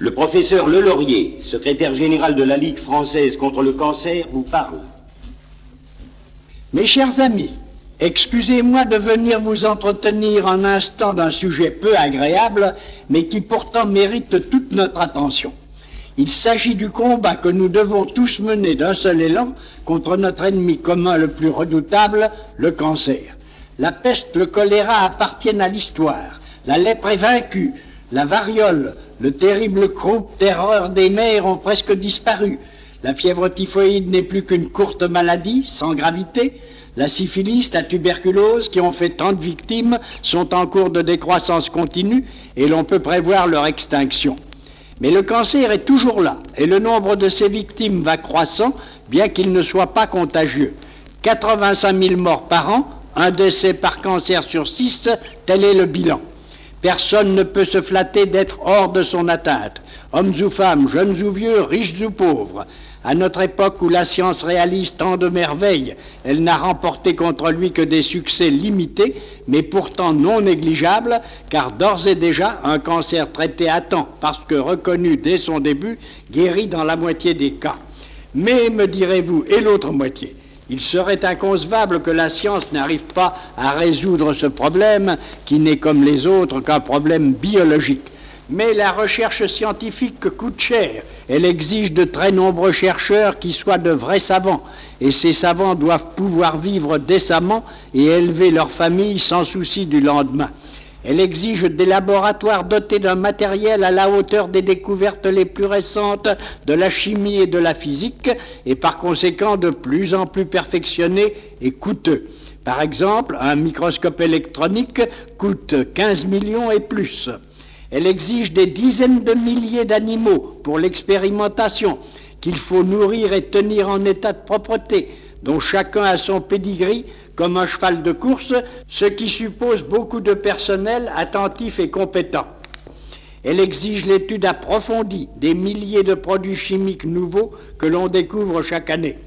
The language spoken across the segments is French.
Le professeur Lelaurier, secrétaire général de la Ligue française contre le cancer, vous parle. Mes chers amis, excusez-moi de venir vous entretenir un instant d'un sujet peu agréable, mais qui pourtant mérite toute notre attention. Il s'agit du combat que nous devons tous mener d'un seul élan contre notre ennemi commun le plus redoutable, le cancer. La peste, le choléra appartiennent à l'histoire. La lèpre est vaincue. La variole, le terrible croup, terreur des mers, ont presque disparu. La fièvre typhoïde n'est plus qu'une courte maladie, sans gravité. La syphilis, la tuberculose, qui ont fait tant de victimes, sont en cours de décroissance continue et l'on peut prévoir leur extinction. Mais le cancer est toujours là et le nombre de ses victimes va croissant, bien qu'il ne soit pas contagieux. 85 000 morts par an, un décès par cancer sur 6, tel est le bilan. Personne ne peut se flatter d'être hors de son atteinte. Hommes ou femmes, jeunes ou vieux, riches ou pauvres. À notre époque où la science réalise tant de merveilles, elle n'a remporté contre lui que des succès limités, mais pourtant non négligeables, car d'ores et déjà, un cancer traité à temps, parce que reconnu dès son début, guérit dans la moitié des cas. Mais, me direz-vous, et l'autre moitié ? Il serait inconcevable que la science n'arrive pas à résoudre ce problème, qui n'est comme les autres qu'un problème biologique. Mais la recherche scientifique coûte cher. Elle exige de très nombreux chercheurs qui soient de vrais savants. Et ces savants doivent pouvoir vivre décemment et élever leur famille sans souci du lendemain. Elle exige des laboratoires dotés d'un matériel à la hauteur des découvertes les plus récentes de la chimie et de la physique, et par conséquent de plus en plus perfectionnés et coûteux. Par exemple, un microscope électronique coûte 15 millions et plus. Elle exige des dizaines de milliers d'animaux pour l'expérimentation, qu'il faut nourrir et tenir en état de propreté, dont chacun a son pédigree, comme un cheval de course, ce qui suppose beaucoup de personnel attentif et compétent. Elle exige l'étude approfondie des milliers de produits chimiques nouveaux que l'on découvre chaque année.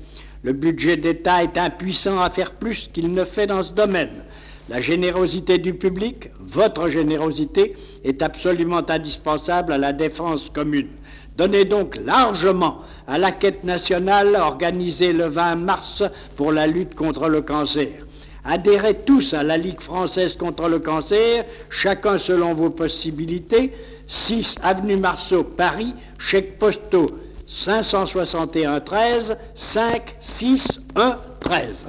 Le budget d'État est impuissant à faire plus qu'il ne fait dans ce domaine. La générosité du public, votre générosité, est absolument indispensable à la défense commune. Donnez donc largement à la quête nationale organisée le 20 mars pour la lutte contre le cancer. Adhérez tous à la Ligue française contre le cancer, chacun selon vos possibilités. 6 avenue Marceau, Paris, chèques postaux 561 13 5 6 1 13.